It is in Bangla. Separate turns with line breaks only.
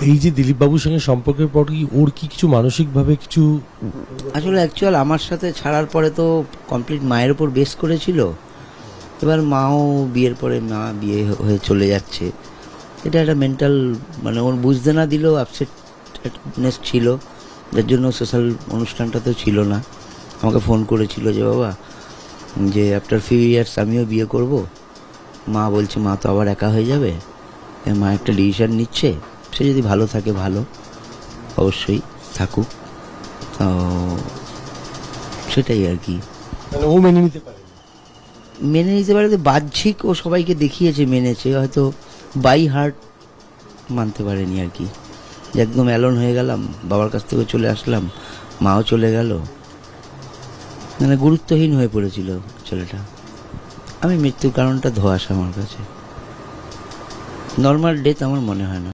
এই যে দিলীপ বাবুর সঙ্গে সম্পর্কের পর কি ওর কি কিছু মানসিকভাবে কিছু
আসলে অ্যাকচুয়াল আমার সাথে ছাড়ার পরে তো কমপ্লিট মায়ের ওপর বেস করেছিল। এবার মাও বিয়ের পরে মা বিয়ে হয়ে চলে যাচ্ছে, এটা একটা মেন্টাল মানে ওর বুঝতে না দিলেও আপসেটনেস ছিল, যার জন্য সোশ্যাল অনুষ্ঠানটা তো ছিল না। আমাকে ফোন করেছিল যে বাবা যে আফটার ফিউ ইয়ার্স আমিও বিয়ে করব, মা বলছে মা তো আবার একা হয়ে যাবে, মা একটা ডিসিশন নিচ্ছে, সে যদি ভালো থাকে ভালো, অবশ্যই থাকুক। তো সেটাই আর কি।
মানে ও মেনে নিতে পারে?
মেনে নিতে পারে তো বাহ্যিক ও সবাইকে দেখিয়েছে মেনেছে, হয়তো বাই হার্ট মানতে পারেনি আর কি। যে একদম অ্যালোন হয়ে গেলাম, বাবার কাছ থেকে চলে আসলাম, মাও চলে গেল, মানে গুরুত্বহীন হয়ে পড়েছিল ছেলেটা। আমি মৃত্যুর কারণটা ধোঁয়াশা আমার কাছে, নর্মাল ডেথ আমার মনে হয় না।